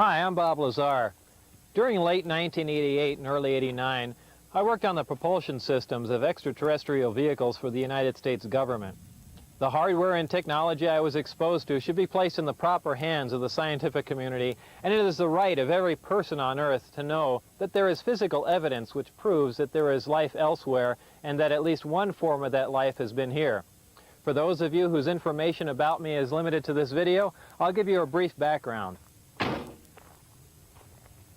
Hi, I'm Bob Lazar. During late 1988 and early 89, I worked on the propulsion systems of extraterrestrial vehicles for the United States government. The hardware and technology I was exposed to should be placed in the proper hands of the scientific community, and it is the right of every person on Earth to know that there is physical evidence which proves that there is life elsewhere and that at least one form of that life has been here. For those of you whose information about me is limited to this video, I'll give you a brief background.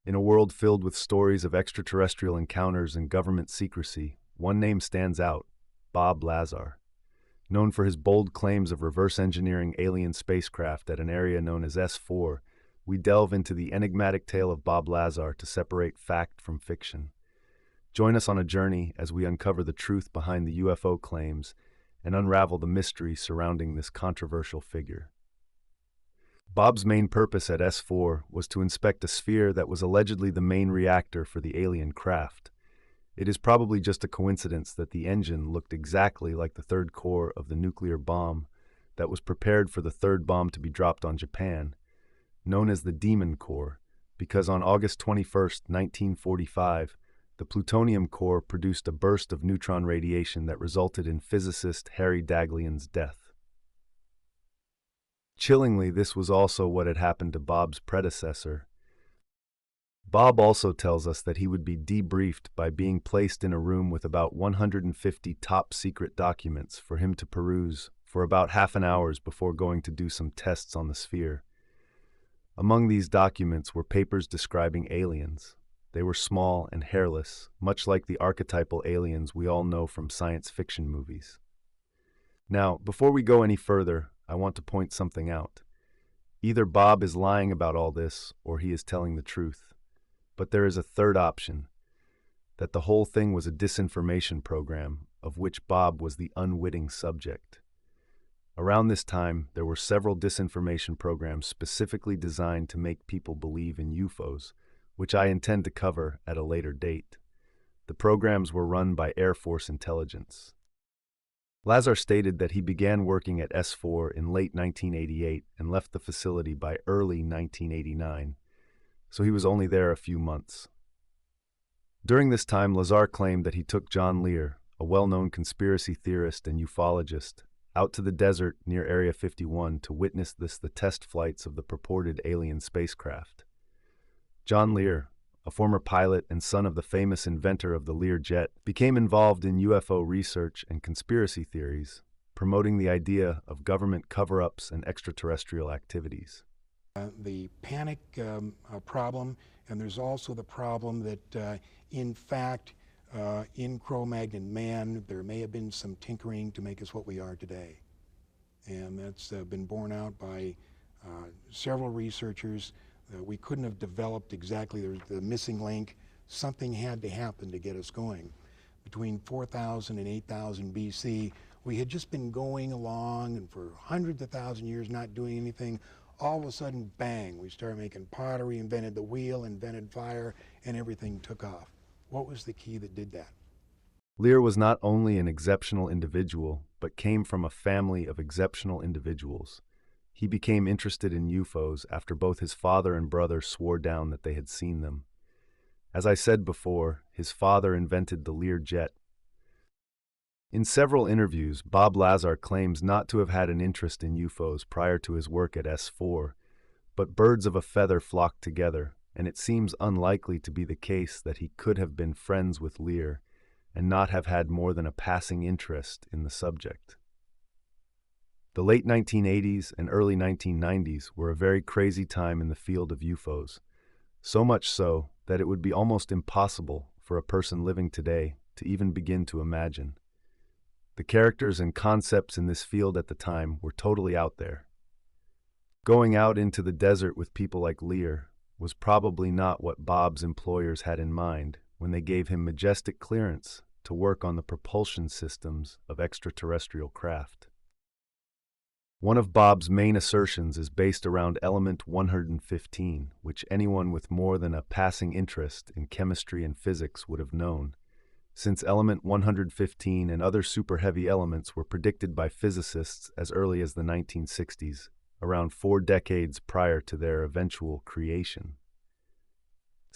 In a world filled with stories of extraterrestrial encounters and government secrecy, one name stands out: Bob Lazar. Known for his bold claims of reverse engineering alien spacecraft at an area known as S4, we delve into the enigmatic tale of Bob Lazar to separate fact from fiction. Join us on a journey as we uncover the truth behind the UFO claims and unravel the mystery surrounding this controversial figure. Bob's main purpose at S4 was to inspect a sphere that was allegedly the main reactor for the alien craft. It is probably just a coincidence that the engine looked exactly like the third core of the nuclear bomb that was prepared for the third bomb to be dropped on Japan, known as the Demon Core, because on August 21, 1945, the plutonium core produced a burst of neutron radiation that resulted in physicist Harry Daghlian's death. Chillingly, this was also what had happened to Bob's predecessor. Bob also tells us that he would be debriefed by being placed in a room with about 150 top-secret documents for him to peruse for about half an hour before going to do some tests on the sphere. Among these documents were papers describing aliens. They were small and hairless, much like the archetypal aliens we all know from science fiction movies. Now, before we go any further, I want to point something out. Either Bob is lying about all this, or he is telling the truth. But there is a third option, that the whole thing was a disinformation program, of which Bob was the unwitting subject. Around this time, there were several disinformation programs specifically designed to make people believe in UFOs, which I intend to cover at a later date. The programs were run by Air Force intelligence. Lazar stated that he began working at S4 in late 1988 and left the facility by early 1989, so he was only there a few months. During this time, Lazar claimed that he took John Lear, a well-known conspiracy theorist and ufologist, out to the desert near Area 51 to witness the test flights of the purported alien spacecraft. John Lear, a former pilot and son of the famous inventor of the Lear jet, became involved in UFO research and conspiracy theories, promoting the idea of government cover-ups and extraterrestrial activities. The panic problem, and there's also the problem that, in fact, in Cro-Magnon man, there may have been some tinkering to make us what we are today. And that's been borne out by several researchers. We couldn't have developed exactly the missing link. Something had to happen to get us going. Between 4000 and 8000 BC, we had just been going along and for hundreds of thousand years not doing anything. All of a sudden, bang, we started making pottery, invented the wheel, invented fire, and everything took off. What was the key that did that? Lear was not only an exceptional individual, but came from a family of exceptional individuals. He became interested in UFOs after both his father and brother swore down that they had seen them. As I said before, his father invented the Lear jet. In several interviews, Bob Lazar claims not to have had an interest in UFOs prior to his work at S4, but birds of a feather flocked together, and it seems unlikely to be the case that he could have been friends with Lear and not have had more than a passing interest in the subject. The late 1980s and early 1990s were a very crazy time in the field of UFOs, so much so that it would be almost impossible for a person living today to even begin to imagine. The characters and concepts in this field at the time were totally out there. Going out into the desert with people like Lear was probably not what Bob's employers had in mind when they gave him majestic clearance to work on the propulsion systems of extraterrestrial craft. One of Bob's main assertions is based around element 115, which anyone with more than a passing interest in chemistry and physics would have known, since element 115 and other super-heavy elements were predicted by physicists as early as the 1960s, around 4 decades prior to their eventual creation.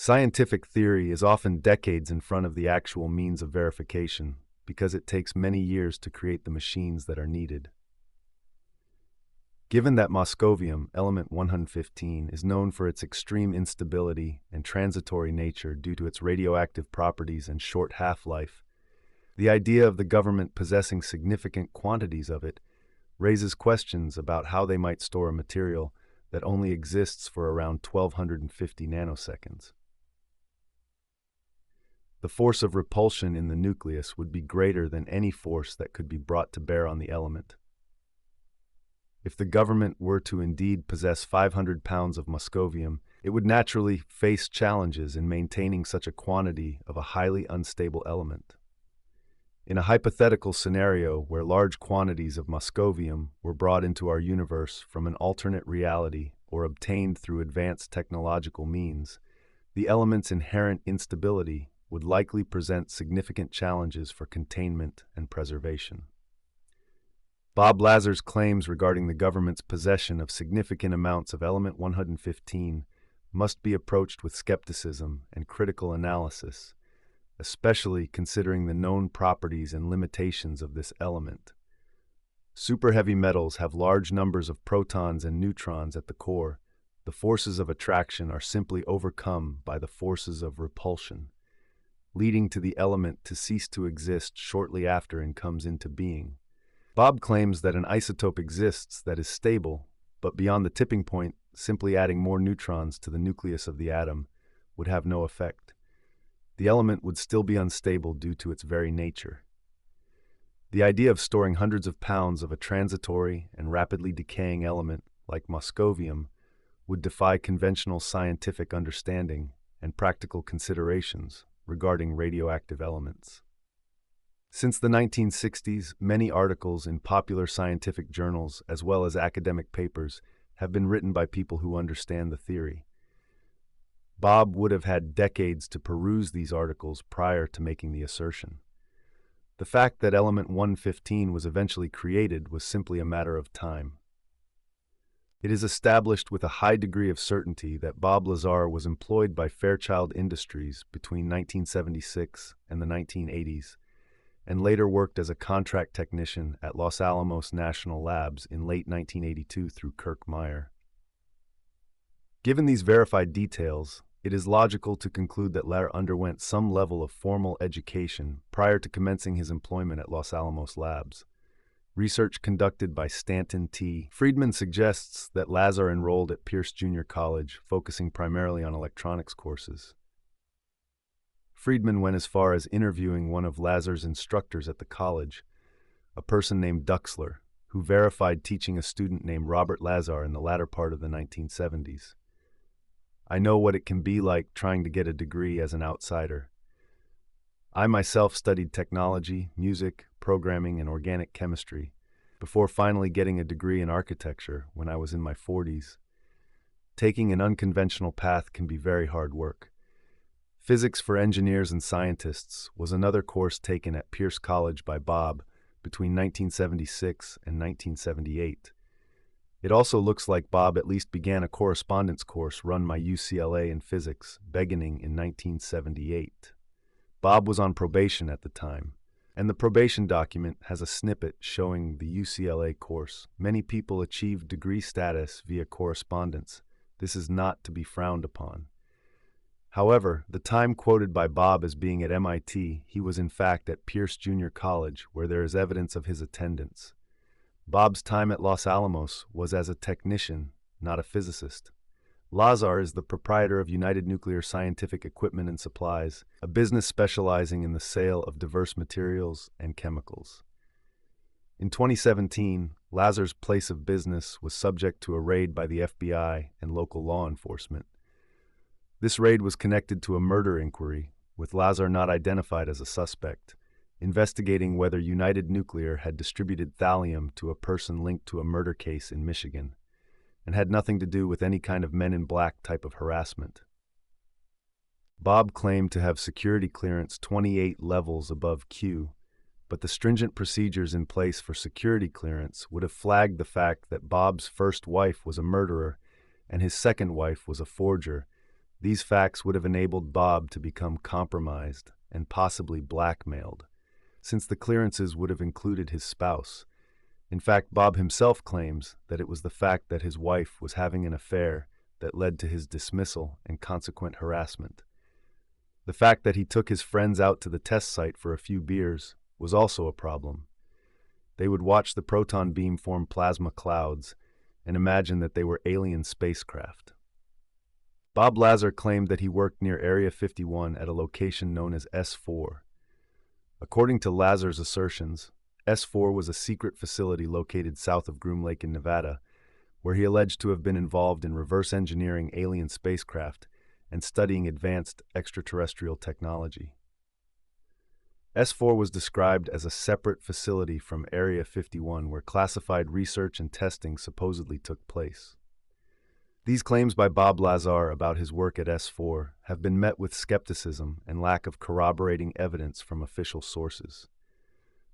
Scientific theory is often decades in front of the actual means of verification because it takes many years to create the machines that are needed. Given that moscovium, element 115, is known for its extreme instability and transitory nature due to its radioactive properties and short half-life, the idea of the government possessing significant quantities of it raises questions about how they might store a material that only exists for around 1250 nanoseconds. The force of repulsion in the nucleus would be greater than any force that could be brought to bear on the element. If the government were to indeed possess 500 pounds of moscovium, it would naturally face challenges in maintaining such a quantity of a highly unstable element. In a hypothetical scenario where large quantities of moscovium were brought into our universe from an alternate reality or obtained through advanced technological means, the element's inherent instability would likely present significant challenges for containment and preservation. Bob Lazar's claims regarding the government's possession of significant amounts of element 115 must be approached with skepticism and critical analysis, especially considering the known properties and limitations of this element. Superheavy metals have large numbers of protons and neutrons at the core. The forces of attraction are simply overcome by the forces of repulsion, leading to the element to cease to exist shortly after it comes into being. Bob claims that an isotope exists that is stable, but beyond the tipping point, simply adding more neutrons to the nucleus of the atom would have no effect. The element would still be unstable due to its very nature. The idea of storing hundreds of pounds of a transitory and rapidly decaying element like moscovium would defy conventional scientific understanding and practical considerations regarding radioactive elements. Since the 1960s, many articles in popular scientific journals as well as academic papers have been written by people who understand the theory. Bob would have had decades to peruse these articles prior to making the assertion. The fact that element 115 was eventually created was simply a matter of time. It is established with a high degree of certainty that Bob Lazar was employed by Fairchild Industries between 1976 and the 1980s, and later worked as a contract technician at Los Alamos National Labs in late 1982 through Kirk Meyer. Given these verified details, it is logical to conclude that Lazar underwent some level of formal education prior to commencing his employment at Los Alamos Labs. Research conducted by Stanton T. Friedman suggests that Lazar enrolled at Pierce Junior College, focusing primarily on electronics courses. Friedman went as far as interviewing one of Lazar's instructors at the college, a person named Duxler, who verified teaching a student named Robert Lazar in the latter part of the 1970s. I know what it can be like trying to get a degree as an outsider. I myself studied technology, music, programming, and organic chemistry before finally getting a degree in architecture when I was in my 40s. Taking an unconventional path can be very hard work. Physics for Engineers and Scientists was another course taken at Pierce College by Bob between 1976 and 1978. It also looks like Bob at least began a correspondence course run by UCLA in physics, beginning in 1978. Bob was on probation at the time, and the probation document has a snippet showing the UCLA course. Many people achieve degree status via correspondence. This is not to be frowned upon. However, the time quoted by Bob as being at MIT, he was in fact at Pierce Junior College, where there is evidence of his attendance. Bob's time at Los Alamos was as a technician, not a physicist. Lazar is the proprietor of United Nuclear Scientific Equipment and Supplies, a business specializing in the sale of diverse materials and chemicals. In 2017, Lazar's place of business was subject to a raid by the FBI and local law enforcement. This raid was connected to a murder inquiry, with Lazar not identified as a suspect, investigating whether United Nuclear had distributed thallium to a person linked to a murder case in Michigan, and had nothing to do with any kind of Men in Black type of harassment. Bob claimed to have security clearance 28 levels above Q, but the stringent procedures in place for security clearance would have flagged the fact that Bob's first wife was a murderer and his second wife was a forger, These facts would have enabled Bob to become compromised and possibly blackmailed, since the clearances would have included his spouse. In fact, Bob himself claims that it was the fact that his wife was having an affair that led to his dismissal and consequent harassment. The fact that he took his friends out to the test site for a few beers was also a problem. They would watch the proton beam form plasma clouds and imagine that they were alien spacecraft. Bob Lazar claimed that he worked near Area 51 at a location known as S4. According to Lazar's assertions, S4 was a secret facility located south of Groom Lake in Nevada, where he alleged to have been involved in reverse engineering alien spacecraft and studying advanced extraterrestrial technology. S4 was described as a separate facility from Area 51 where classified research and testing supposedly took place. These claims by Bob Lazar about his work at S4 have been met with skepticism and lack of corroborating evidence from official sources.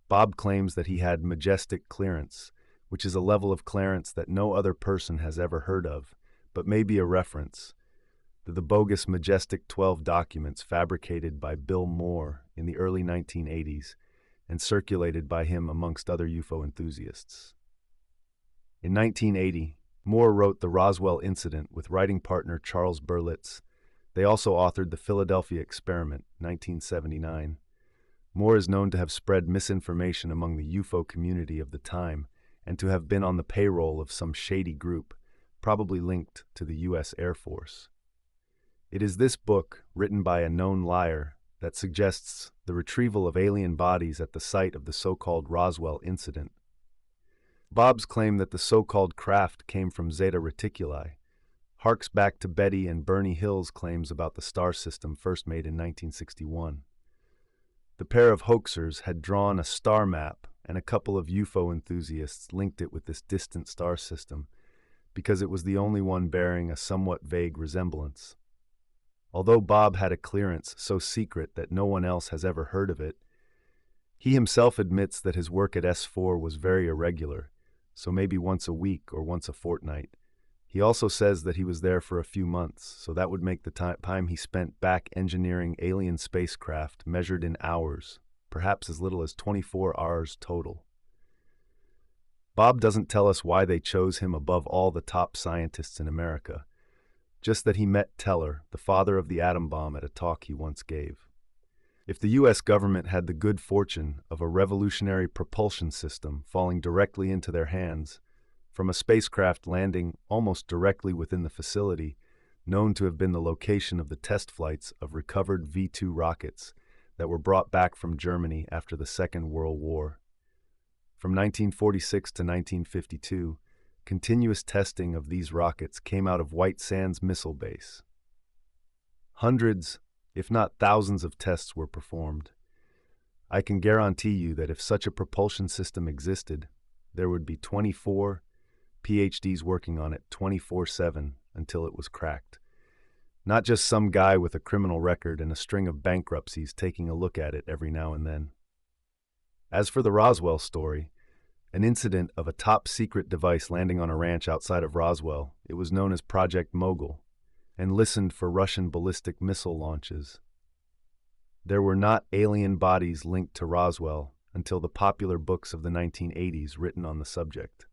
Bob claims that he had majestic clearance, which is a level of clearance that no other person has ever heard of, but may be a reference to the bogus Majestic 12 documents fabricated by Bill Moore in the early 1980s and circulated by him amongst other UFO enthusiasts. In 1980, Moore wrote The Roswell Incident with writing partner Charles Berlitz. They also authored The Philadelphia Experiment, 1979. Moore is known to have spread misinformation among the UFO community of the time and to have been on the payroll of some shady group, probably linked to the U.S. Air Force. It is this book, written by a known liar, that suggests the retrieval of alien bodies at the site of the so-called Roswell incident. Bob's claim that the so-called craft came from Zeta Reticuli harks back to Betty and Bernie Hill's claims about the star system first made in 1961. The pair of hoaxers had drawn a star map, and a couple of UFO enthusiasts linked it with this distant star system because it was the only one bearing a somewhat vague resemblance. Although Bob had a clearance so secret that no one else has ever heard of it, he himself admits that his work at S4 was very irregular, so maybe once a week or once a fortnight. He also says that he was there for a few months, so that would make the time he spent back engineering alien spacecraft measured in hours, perhaps as little as 24 hours total. Bob doesn't tell us why they chose him above all the top scientists in America, just that he met Teller, the father of the atom bomb, at a talk he once gave. If the U.S. government had the good fortune of a revolutionary propulsion system falling directly into their hands, from a spacecraft landing almost directly within the facility, known to have been the location of the test flights of recovered V-2 rockets that were brought back from Germany after the Second World War. From 1946 to 1952, continuous testing of these rockets came out of White Sands Missile Base. Hundreds, if not thousands of tests were performed. I can guarantee you that if such a propulsion system existed, there would be 24 PhDs working on it 24/7 until it was cracked. Not just some guy with a criminal record and a string of bankruptcies taking a look at it every now and then. As for the Roswell story, an incident of a top-secret device landing on a ranch outside of Roswell, it was known as Project Mogul, and listened for Russian ballistic missile launches. There were not alien bodies linked to Roswell until the popular books of the 1980s written on the subject.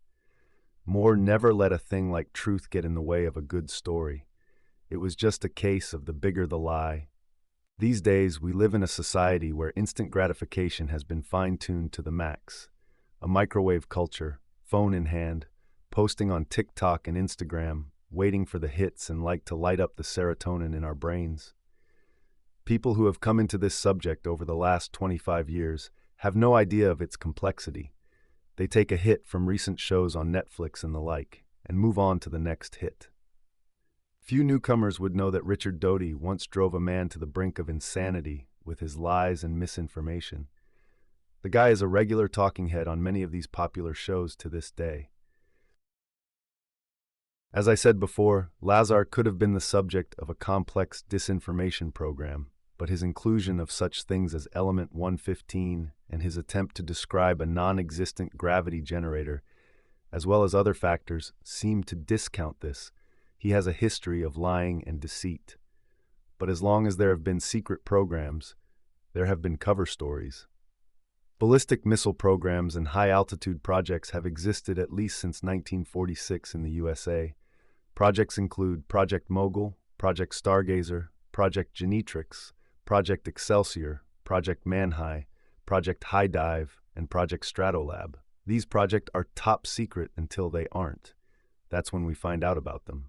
Moore never let a thing like truth get in the way of a good story. It was just a case of the bigger the lie. These days, we live in a society where instant gratification has been fine-tuned to the max. A microwave culture, phone in hand, posting on TikTok and Instagram, waiting for the hits and like to light up the serotonin in our brains. People who have come into this subject over the last 25 years have no idea of its complexity. They take a hit from recent shows on Netflix and the like, and move on to the next hit. Few newcomers would know that Richard Doty once drove a man to the brink of insanity with his lies and misinformation. The guy is a regular talking head on many of these popular shows to this day. As I said before, Lazar could have been the subject of a complex disinformation program, but his inclusion of such things as element 115 and his attempt to describe a non-existent gravity generator, as well as other factors, seem to discount this. He has a history of lying and deceit. but as long as there have been secret programs, there have been cover stories. Ballistic missile programs and high-altitude projects have existed at least since 1946 in the USA. Projects include Project Mogul, Project Stargazer, Project Genetrix, Project Excelsior, Project Manhigh, Project High Dive, and Project Stratolab. These projects are top secret until they aren't. That's when we find out about them.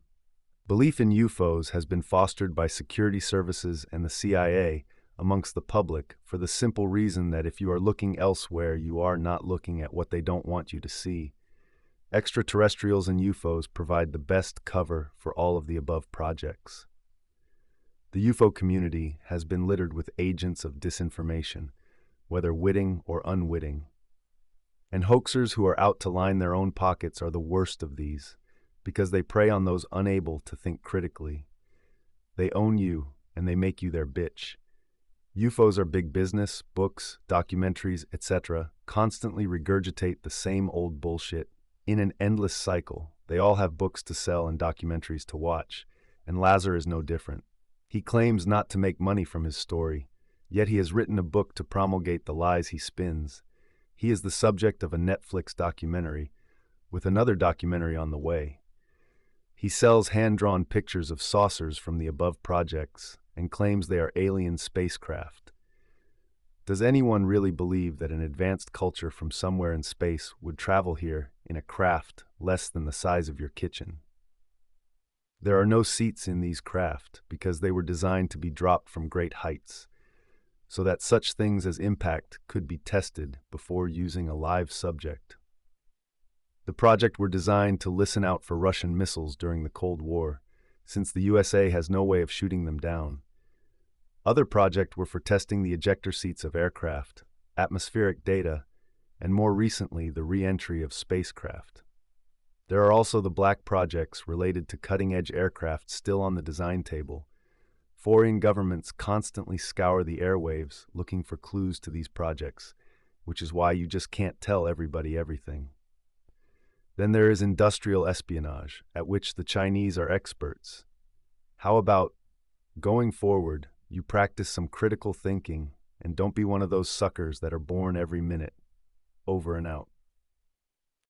Belief in UFOs has been fostered by security services and the CIA amongst the public for the simple reason that if you are looking elsewhere, you are not looking at what they don't want you to see. Extraterrestrials and UFOs provide the best cover for all of the above projects. The UFO community has been littered with agents of disinformation, whether witting or unwitting. And hoaxers who are out to line their own pockets are the worst of these, because they prey on those unable to think critically. They own you, and they make you their bitch. UFOs are big business, books, documentaries, etc., constantly regurgitate the same old bullshit in an endless cycle. They all have books to sell and documentaries to watch, and Lazar is no different. He claims not to make money from his story, yet he has written a book to promulgate the lies he spins. He is the subject of a Netflix documentary, with another documentary on the way. He sells hand-drawn pictures of saucers from the above projects and claims they are alien spacecraft. Does anyone really believe that an advanced culture from somewhere in space would travel here in a craft less than the size of your kitchen? There are no seats in these craft because they were designed to be dropped from great heights, so that such things as impact could be tested before using a live subject. The project were designed to listen out for Russian missiles during the Cold War, since the USA has no way of shooting them down. Other projects were for testing the ejector seats of aircraft, atmospheric data, and more recently the re-entry of spacecraft. There are also the black projects related to cutting-edge aircraft still on the design table. Foreign governments constantly scour the airwaves looking for clues to these projects, which is why you just can't tell everybody everything. Then there is industrial espionage, at which the Chinese are experts. How about, going forward, you practice some critical thinking and don't be one of those suckers that are born every minute. Over and out.